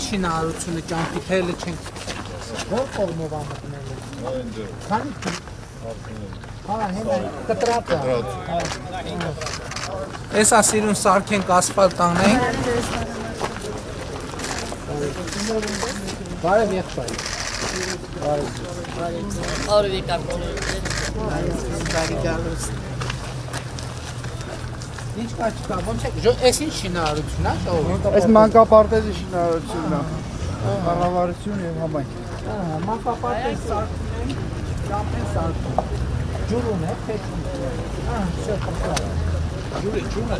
շինարարությունը ճամփի թելը չենք ո՞ր կողմով ամտնել է։ Քանի հենա կտրատը։ Էս ասիրուն սարքենք ասֆալտ անենք։ Բարև եղբայր։ Արվի կապտորը։ Ինչ կա չկա, ոնց է, այս ինչ շինարարությունն է, ժողովուրդ։ Այս մանկապարտեզի շինարարությունն է, կառավարություն եւ համայնք։ Մանկապարտեզ սարքում են, ճամփեն սարքում, ջուրուն է, փեչուն է, Ջուրը,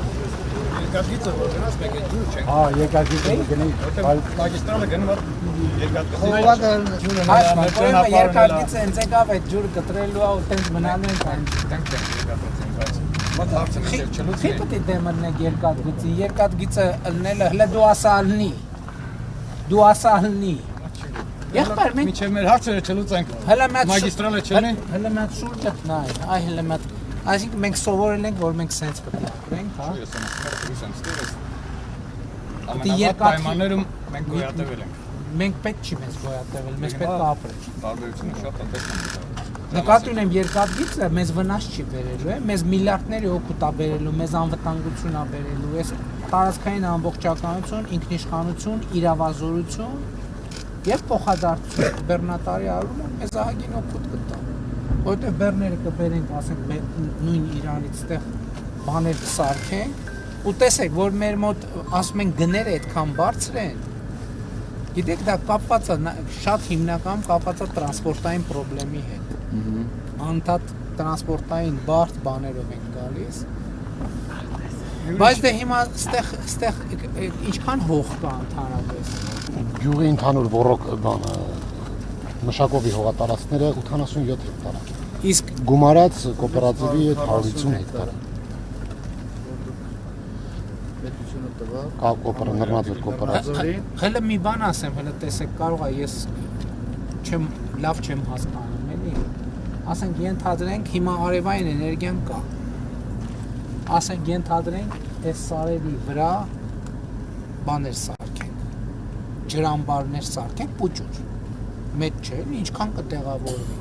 երկաթգիծը որ գնաց մեկ է ջուր չենք։ Երկաթգիծը գնի, մագիստրալը գնում էր երկաթգիծը։ խողովակը ջուրը երկաթգիծը հենց եկավ այդ ջուրը կտրելու է ու տենց մնալու են այն։ Չի պետք է դեմնեք երկաթգիծին, երկաթգիծը ըլնելը, հլը դու ասա ըլնի։ Եղբայր մենք Մինչև մեր հարցերը չլուծենք, մագիստրալը չլինի։ հլը մեծ շուրջդ նայ, այ հլը մեծ, այսինքն մենք սովորել ենք, որ մենք սենց պետք է ապրենք, հա։ Ամենավատ պայմաններում մենք գոյատևել ենք։ Մենք պետք չի մեզ գոյատևել, մեզ պետք է ապրել։ Տարբերությունը շատ տնտեսական։ Նկատի ունեմ երկաթգիծը մեզ վնաս չի բերելու, մեզ միլիարդների օգուտ է բերելու, մեզ անվտանգություն է բերելու, այս տարածքային ամբողջականություն, ինքնիշխանություն, իրավազորություն եւ փոխադարձություն բեռնատարի առումով մեզ ահագին օգուտ կտա։ Որտեղ բեռները կբերենք, ասենք, նույն Իրանից այդտեղ բաներ կսարքենք, ու տեսեք, որ մեր մոտ ասում են գները այդքան բարձր են։ Գիտեք, դա կապված է շատ հիմնական կապված է տրանսպորտային խնդրի հետ։ Անդադ տրանսպորտային բարդ բաներով ենք գալիս։ Բայց դե հիմա ստեղ ինչքան հող կա ընդհանրապես։ Գյուղի ընդհանուր ոռոգ բանը մշակովի հողատարածքները 87 հեկտար է։ Իսկ Գումարած կոոպերատիվի հետ 150 հեկտար է։ պետությունը տվա Նռնաձոր կոոպերատիվի։ հələ մի բան ասեմ, հələ տեսեք, կարող է ես լավ չեմ հասկանում, էլի։ Ասենք ենթադրենք հիմա արևային էներգիան կա։ Ասենք ենթադրենք այս սարերի վրա բաներ սարքենք, ջրամբարներ սարքենք, պուճուր։ Մեծ չէ, ինչքան կտեղավորվի։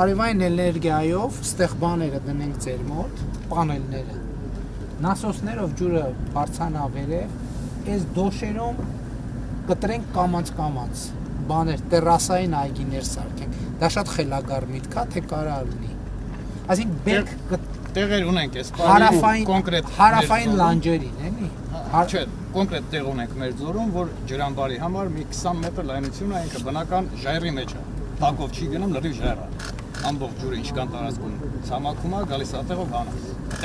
Արևային էներգիայով ստեղ բաները դնենք ձեր մոտ, պանելները։ Նասոսներով ջուրը բարձրանա վերև, այս դոշերում կտրենք կամաց բաներ, տերասային այգիներ սարքենք։ Դա շատ խելագար միտք է, թե կարա լինի։ Այսինքն բերք Տեղեր ունենք այս կոնկրետ հարավային լանջերին, էլի։ Չէ, կոնկրետ տեղ ունենք մեր ձորում, որ ջրամբարի համար մի 20 մետր լայնություն է, ինքը բնական ժայռի մեջ է։ Տակով չի գնում, լրիվ ժայռ է։ Ամբողջ ջուրը ինչքան տարածքում ցամաքում է, գալիս է տեղով հանը։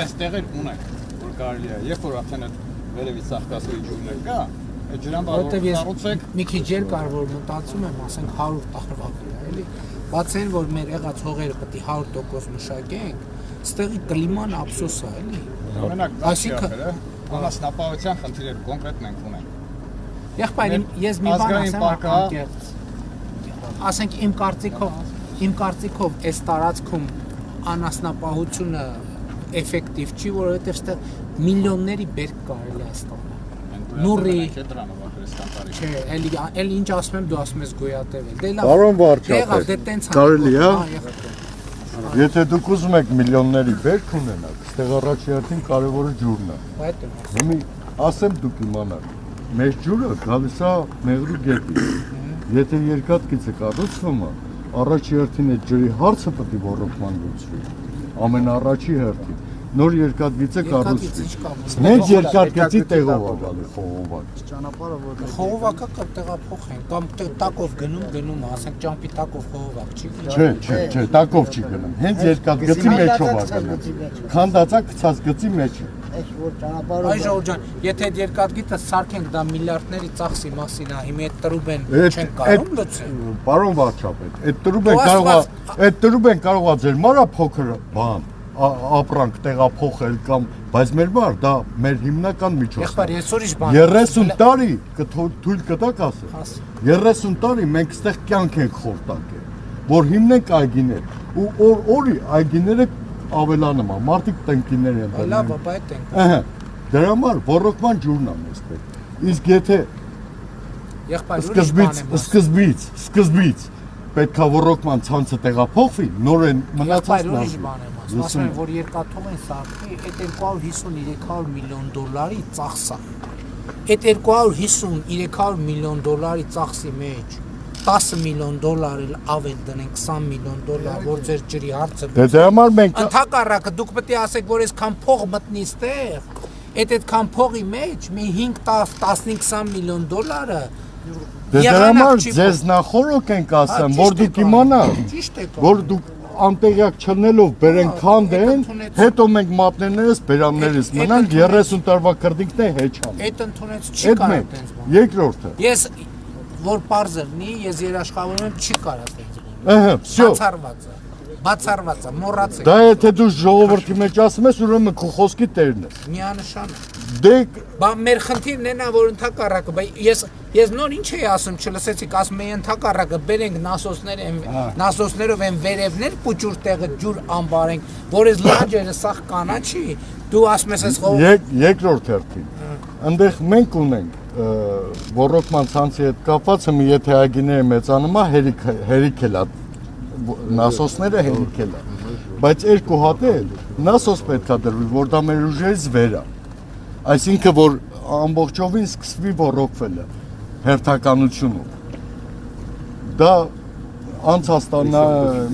Այս տեղեր ունենք, որ կարելի է, երբ որ արդեն այդ վերևից ծաղկասոյի ջուրներ կա, այդ ջրամբարը կառուցեք։ Մի քիչ կար որ մտածում եմ, ասենք 100 տարվա վրա, էլի։ Բացեն որ մեր եղած հողերը պետք է 100% մշակենք, ստեղի կլիման ափսոս է, էլի։ Օրինակ, այսինքն անասնապահության խնդիրներ կոնկրետ մենք ունենք։ Եղբայր, ես մի բան ասեմ, ասենք իմ կարծիքով այս տարածքում անասնապահությունը էֆեկտիվ չի, որովհետև ստեղ միլիոնների բերք կարելի է ստանալ։ Նուրի չէ, էլի ինչ ասում եմ, դու ասում ես գոյատևել։ Դե լավ։ Պարոն վարչապետ, դե տենց կարելի է։ Եթե դուք ուզում եք միլիոնների բերք ունենաք, ստեղ առաջի հերթին կարևորը ջուրն է։ Հիմա ասեմ դուք իմանաք, մեր ջուրը գալիս է Մեղրու գետից։ Եթե երկաթգիծը կառուցվում է, առաջի հերթին այդ ջրի հարցը պետք է ոռոգման լուծվի։ Ամենաառաջի հերթին նոր երկաթգիծը կառուցվի։ Մենք երկաթգծի տեղով է գալի խողովակ։ Ճանապարհը որ խողովակը կտեղափոխեն կամ տակով գնում, ասենք ճամփի տակով խողովակ չի գնում։ Չէ, տակով չի գնում։ Հենց երկաթգծի մեջով է գնում։ Քանդածա գցած գծի մեջ է։ Այ Ժողովուրդ ջան, եթե այդ երկաթգիծը սարքենք, դա միլիարդների ծախսի մասին է, հիմա այդ տրուբեն չեն կարող լուծել։ Պարոն վարչապետ, այդ տրուբեն կարող է ձեր մարա փոքր բան ապրանք տեղափոխել կամ, բայց մեր բար դա մեր հիմնական միջոցն է։ Եղբայր, ես ուրիշ բան 30 տարի թույլ կտակ ասել։ 30 տարի մենք ստեղ կյանք ենք խորտակել, որ հիմնենք այգիներ ու օրի այգիները ավելանում է, մարդիկ տնկիներ են դնում։ Լավ, բայց տնկ։ Ահա, դրա համար ոռոգման ջուրն է մեզ պետք։ Իսկ եթե Սկզբից պետքա ռոռոկման ցանցը տեղափոխվի, նորեն մնացածն ուրիշ բան եմ ասում։ Ասում են, որ երկաթող են սարքի, այդ 250-300 միլիոն դոլարի ծախսա։ Այդ 250-300 միլիոն դոլարի ծախսի մեջ 10 միլիոն դոլար էլ ավել դնենք 20 միլիոն դոլար, որ ձեր ջրի հարցը։ Դե համար մենք Ընդհակառակը դուք պետք է ասեք, որ այսքան փող մտնի ստեղ, այդքան փողի մեջ մի 5-10-15-20 միլիոն դոլարը Դե համար ձեզ նախորոք ենք ասեմ, որ դուք իմանաք, որ դուք անտեղյակ չլնելով բերենք քանդեն, հետո մենք մատներներս, բերաններս մնանք 30 տարվա կրդինքն է հեչան։ Այդ ընդունեց չի կարա այդպես բան։ Երկրորդը։ Ես որ բարձրնի, ես երաշխավորում եմ չի կարա այդպես բան։ Ահա, всё։ Բացառված է, մոռացեք։ Դա եթե դու ժողովրդի մեջ ասում ես, ուրեմն քո խոսքի տերն ես։ Միանշան է։ Դե Բա մեր խնդիրն է նա, որ ընդհակառակը, բա ես նոր ինչ էի ասում, չլսեցիք, ասում էի ընդհակառակը բերենք նասոսներով են վերևներ պուճուր տեղը ջուր ամբարենք, որ այս լանջերը սաղ կանաչի, դու ասում ես այս երկրորդ հերթին։ Այնտեղ մենք ունենք ռոռոկման ցանցի հետ կապված, եթե այգիները մեծանում է, հերիք էլ է նասոսները հերիք էլ է, բայց երկու հատ էլ նասոս պետք է դրվի, որ դա մեր ուժերից վեր է, այսինքն որ ամբողջովին սկսվի ռոռոկվելը հերթականությունով, դա անցած տարի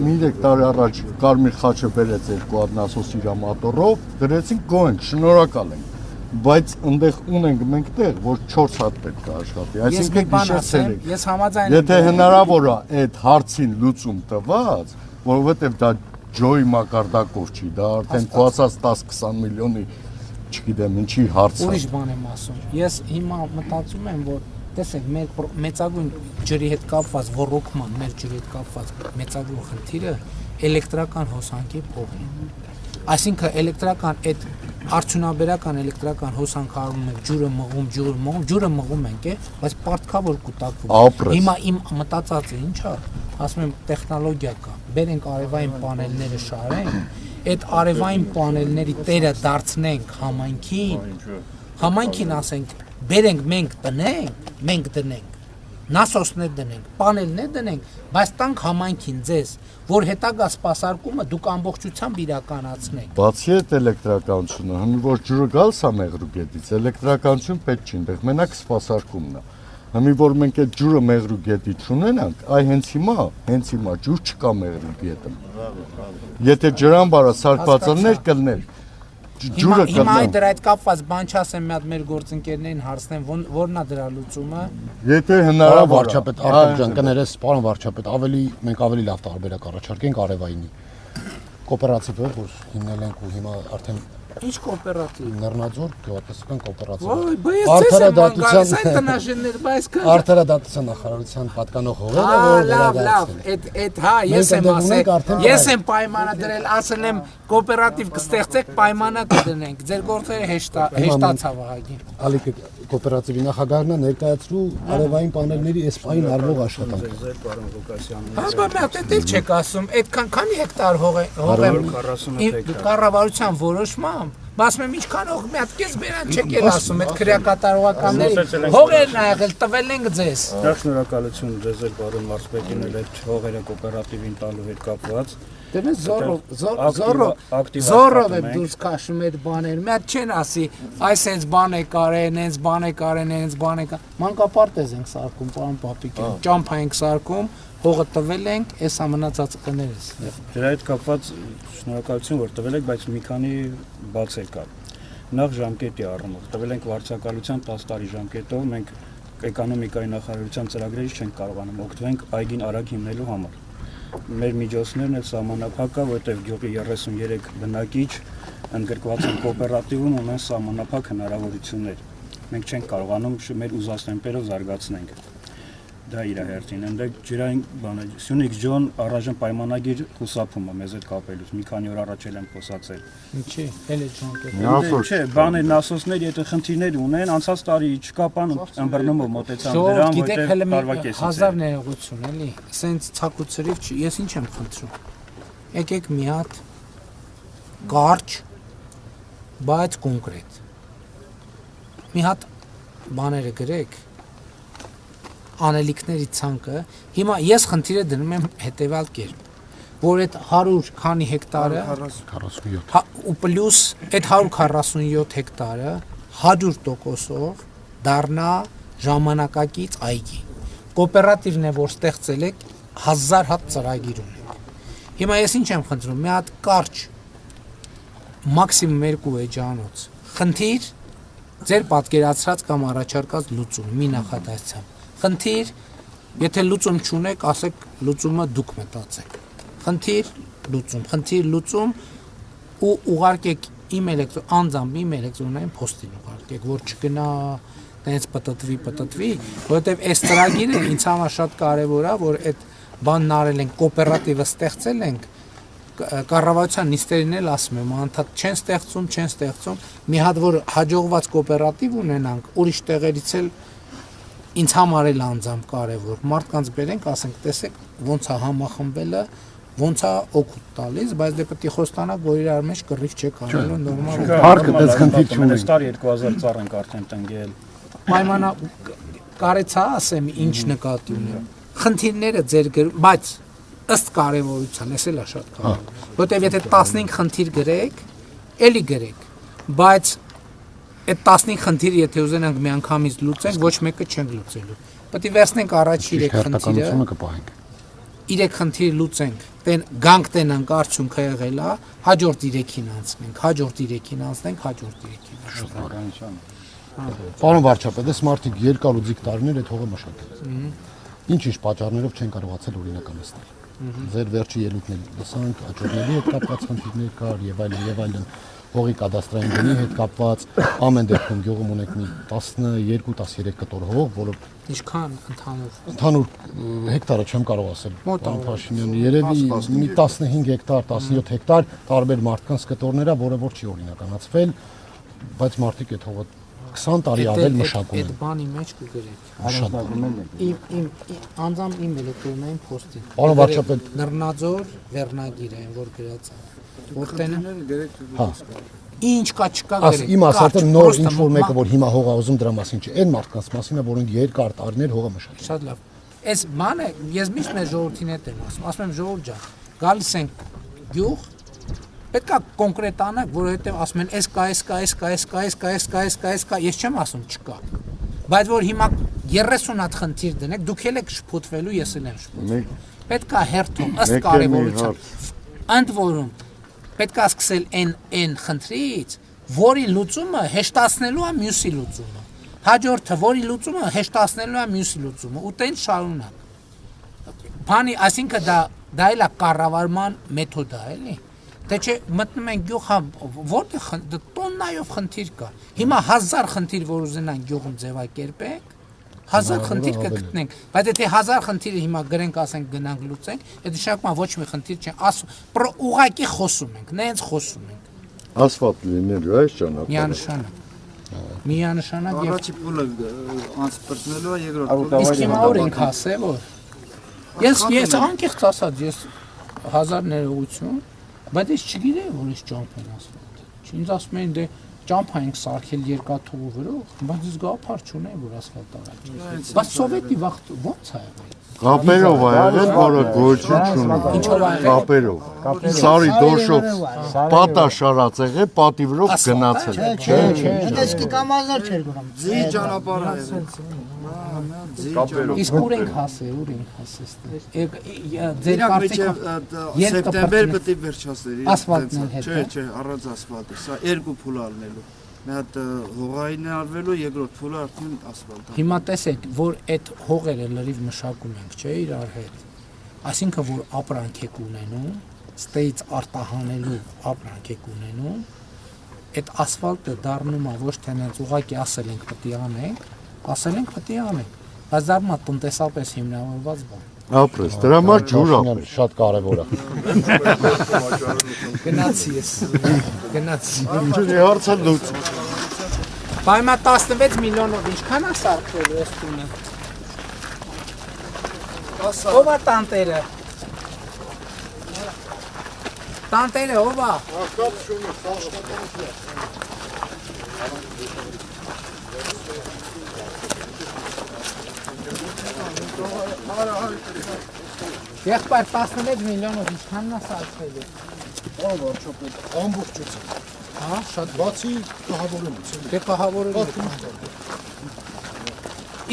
3 տարի առաջ Կարմիր խաչը բերեց երկու հատ նասոս իր մոտորով, դրեցինք գոհենք, շնորհակալ ենք, բայց այնտեղ ունենք մենք տեղ, որ 4 հատ պետք է աշխատի, այսինքն գիշեր-ցերեկ։ Ես համաձայն եմ։ Եթե հնարավոր է այդ հարցին լուծում տված, որովհետև դա ջոյի մակարդակով չի, դա արդեն կոասած 10-20 միլիոնի, չգիտեմ, ինչի հարց է։ Ուրիշ բան եմ ասում։ Ես հիմա մտածում եմ, որ տեսեք, մեր մեծագույն ջրի հետ կապված ռոռոկման, մեր ջրի հետ կապված մեծագույն խնդիրը էլեկտրական հոսանքի փողն է։ Այսինքն էլեկտրական այդ արդյունաբերական էլեկտրական հոսանքարում ենք ջուրը մղում ենք, բայց պարտքա որ կուտակվում։ Հիմա իմ մտածածը ինչ է, ասում եմ տեխնոլոգիա կա, բերենք արևային պանելները շարենք, այդ արևային պանելների տերը դարձնենք համայնքին ասենք, բերենք մենք դնենք, նասոսներ դնենք, պանելներ դնենք, բայց տանք համայնքին ձեզ, որ հետագա սպասարկումը դուք ամբողջությամբ իրականացնեք։ Բացի այդ էլեկտրականությունը, հնի որ ջուրը գալիս է մեղրուգետից, էլեկտրականություն պետք չի, այնտեղ մենակ սպասարկումն է։ Հնի որ մենք այդ ջուրը մեղրուգետի չունենանք, այ հենց հիմա ջուր չկա մեղրուգետը։ Եթե ջրամբարը սարքվածներ կլներ, ջուրը կլներ։ Հիմա դրա հետ կապված բան չասեմ, մի հատ մեր գործընկերներին հարցնեմ, որն է դրա լուծումը։ Եթե հնարավոր վարչապետ Արտակ ջան, կներես, պարոն վարչապետ, մենք ավելի լավ տարբերակ առաջարկենք արևայինի կոոպերատիվը, որ հիմնել ենք ու հիմա արդեն Ինչ կոոպերատիվ։ Լեռնաձոր գյուղատնտեսական կոոպերատիվ։ Արդարադատության նախարարության պատկանող հողերը, որ լավ, այդ հա, ես եմ պայմանը դրել, ասել եմ կոոպերատիվ կստեղծեք, պայմանը կդնենք։ Ձեր գործերը հեշտացավ ահագին։ Ալիք կոոպերատիվի նախագահն է ներկայացրու արևային պանելների այս պահին արվող աշխատանքը։ Ձեր պարոն Ղուկասյանն Հա, բայց դա էլ չեք ասում, այդքան քանի հեկտար հող է կառավարության որոշմամբ Մասում եմ ինչքան հող մի հատ կես բերան չեք էլ ասում, այդ քրեակատարողականների հողերն ա եղել, տվել ենք ձեզ։ Շնորհակալություն ձեզ էլ պարոն Մարսպետին էլ այդ հողերը կոոպերատիվին տալու հետ կապված։ Դե զորով է դուրս քաշում այդ բաները։ Մի հատ չեն ասի, այս հենց բան է կարեն, հենց բան է կարեն, հենց բան է կա։ Մանկապարտեզ ենք սարքում, պարոն Պապիկյան, ճամփա ենք սարքում, հողը տվել ենք, էս ամնացած կներես։ Դրա հետ կապված շնորհակալություն որ տվել եք, բայց մի քանի բացեր կա։ Նախ ժամկետի առումով տվել ենք վարձակալության 10 տարի ժամկետով, մենք էկոնոմիկայի նախարարության ծրագրերից չենք կարողանում օգտվենք այգին արագ հիմնելու համար։ Մեր միջոցներն էլ սահմանափակ է, որտեղ գյուղի 33 բնակիչ ընդգրկված են կոոպերատիվում ունեն սահմանափակ հնարավորություններ։ Մենք չենք կարողանում մեր ուզած տեմպերով զարգացնենք։ Դա իր հերթին, այնտեղ ջրային բանը Սյունիք Ջոն առայժմ պայմանագիր խուսափում է մեզ այդ կապելուց, մի քանի օր առաջ եմ խոսացել։ Ինչի, էլ է ճանկետ։ Չէ, բանը նասոսների այդ խնդիրներ ունեն, անցած տարի չկա բան ըմբռնումով մոտեցան դրան, որտեղ տարվա կեսից է։ Հազար ներողություն, էլի, սենց ցակուցրիվ չի, ես ինչ եմ խնդրում։ Եկեք մի հատ կարճ, բայց կոնկրետ։ Մի հատ բաները գրեք անելիքների ցանկը, հիմա ես խնդիրը դնում եմ հետևյալ կերպ, որ այդ 100 քանի հեկտարը 47 ու պլյուս այդ 147 հեկտարը 100%-ով դառնա ժամանակակից այգի։ Կոոպերատիվն է, որ ստեղծել է 1000 հատ ծրագիր ունենք։ Հիմա ես ինչ եմ խնդրում, մի հատ կարճ մաքսիմում 2 էջանոց։ Խնդիր ձեր պատկերացրած կամ առաջարկած լուծում մի նախադասությամբ։ Խնդիր, եթե լուծում չունեք, ասեք լուծումը դուք մտածեք։ Խնդիր, լուծում ու ուղարկեք իմ անձամբ իմ էլեկտրոնային փոստին ուղարկեք, որ չգնա տենց պտտվի, որովհետև այս ծրագիրը ինձ համար շատ կարևոր է, որ այդ բանն արել ենք, կոոպերատիվը ստեղծել ենք, կառավարության նիստերին էլ ասում եմ, անդադ չեն ստեղծում, մի հատ որ հաջողված կոոպերատիվ ունենանք, ուրիշ տեղերից էլ ինձ համար էլ անձամբ կարևոր, մարդկանց բերենք, ասենք, տեսեք, ոնց է համախմբելը, ոնց է օգուտ տալիս, բայց դե պետք է խոստանաք, որ իրար մեջ կռիվ չեք անելու նորմալ։ Հարկը դες խնդիր չունի։ Տարի 2000 ծառ ենք արդեն տնկել։ Պայմանա կարեցա ասեմ ինչ նկատի ունեմ։ Խնդիրները ձեր բայց ըստ կարևորության, էս էլ է շատ կարևոր։ Որտեւ եթե 15 խնդիր գրեք, էլի գրեք, բայց այդ 15 խնդիրը եթե ուզենանք միանգամից լուծենք, ոչ մեկը չենք լուծելու։ Պետք է վերցնենք առաջ 3 խնդիրը, կպահենք։ 3 խնդիր լուծենք, գանք տենանք արդյունքը եղել է, հաջորդ 3-ին անցնենք, հաջորդ 3-ին անցնենք։ Պարոն վարչապետ, այս մարդիկ երկար ու ձիգ տարիներ այդ հողը մշակել։ Ինչ պատճառներով չեն կարողացել օրինականացնել։ Ձեր վերջի ելույթները լսանք, աճուրների հետ կապված խնդիրներ կար եւ այլն, հողի կադաստրային գնի հետ կապված, ամեն դեպքում գյուղում ունենք մի 12-13 կտոր հող, որը Ինչքան ընդհանուր հեկտարը չեմ կարող ասել։ Պարոն Փաշինյան, երևի մի 15 հեկտար, 17 հեկտար տարբեր մարդկանց կտորներ է, որը որ չի օրինականացվել, բայց մարդիկ այդ հողը 20 տարի ավել մշակում են։ Այդ բանի մեջ կգրեք։ Անձամբ իմ էլեկտրոնային փոստին։ Պարոն վարչապետ, Նռնաձոր վերնագիրը այն որ գրած է։ Որտեն է։ Հա։ Ինչ կա չկա գրեք։ Իմ ասած նոր ինչ որ մեկը որ հիմա հողա ուզում դրա մասին չէ, այն մարդկանց մասին է, որոնք երկար տարիներ հողը մշակել։ Շատ լավ։ Այս բանը ես միշտ մեր ժողովրդին հետ եմ ասում եմ ժողովուրդ ջան, գալիս ենք գյուղ, պետք է կոնկրետ անեք, որովհետև ասում են էս կա, ես չեմ ասում չկա։ Բայց որ հիմա 30 հատ խնդիր դնեք, դուք էլ եք շփոթվելու, ես էլ եմ շփոթվելու։ Պետք է հերթով ըստ կարևորության։ Ընդ որում պետք է սկսել այն խնդրից, որի լուծումը հեշտացնելու է մյուսի լուծումը։ Հաջորդը, որի լուծումը հեշտացնելու է մյուսի լուծումը, ու տենց շարունակ։ Բանի, այսինքն դա էլ է կառավարման մեթոդա, էլի։ Դե չէ մտնում են գյուղ, որտեղ տոննայով խնդիր կա։ Հիմա 1000 խնդիր, որ ուզենան գյուղում ձևակերպենք, 1000 խնդիր կգտնենք, բայց եթե 1000 խնդիրը հիմա գրենք, ասենք գնանք լուծենք, այդ նշանակում ոչ մի խնդիր չէ, ուղղակի խոսում ենք, նենց խոսում ենք։ Ասֆալտ լինելու է այս ճանապարհը։ Միանշանակ եւ առաջի փուլը անսպրտնելու է, երկրորդ իսկ հիմա որ ենք ասել, որ ես անկեղծ ասած, ես 1000 ներողություն, բայց ես չգիտեի, որ ես ճամփ եմ ասֆալտ։ Ինձ ասում էին դե ճամփա ենք սարքել երկաթուղու վրով, բայց ես գաղափար չունեի, որ ասֆալտ արած։ Բայց սովետի վաղ ոնց է եղել։ Կապերով է եղել, որը գոյություն ունի։ Կապերով։ Սարի դոշով պատա շարած եղել, պատի վրով գնացել։ Չէ։ Իսկ կամազներ չէր գնում։ ձի ճանապարհը եղել։ Իսկ ուր ենք հասել ձեր կարծիքով սեպտեմբեր պետք է վերջացներ։ Ասֆալտն հետ։ Չէ, առանց ասֆալտի։ Սա երկու փուլ ալնելու։ Մի հատ հողային է արվելու, երկրորդ փուլը արդեն ասֆալտ։ Հիմա տեսեք, որ այդ հողերը լրիվ մշակում ենք, չէ, իրար հետ։ Այսինքն որ ապրանք եք ունենում, ստեից արտահանելու ապրանք եք ունենում, այդ ասֆալտը դառնում է ոչ թե նենց ուղղակի ասել ենք պետք է անենք, բայց դառնում է տնտեսապես հիմնավորված բան։ Ապրես, դրա համար ջուր ապրես։ Շատ կարևոր է։ Գնացի ես։ Գնացի։ Ինչի հարցը լուծ։ Բայմա 16 միլիոնով ինչքան է սարքվելու այս տունը։ Ո՞վ է տանտերը։ Տանտերը ո՞վ է։ Եղբայր 11 միլիոնով ինչքանն է սարքել։ Պարոն վարչապետ, ամբողջությամբ։ Հա, շատ Բացի կահավորումից։ դե կահավորել։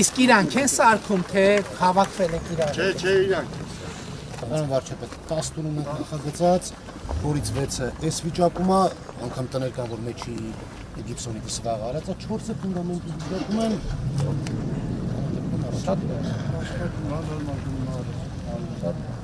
Իսկ իրանք են սարքում, թե հավաքվել եք իրար։ Չէ, իրանք։ Պարոն վարչապետ, 10 տուն ունենք նախագծած, որից 6-ը այս վիճակում է, անգամ տներ կան, որ մեջի գիպսոնի դիսվաղ արած է, 4-ը ֆունդամենտի վիճակում են։ Շատ Շատ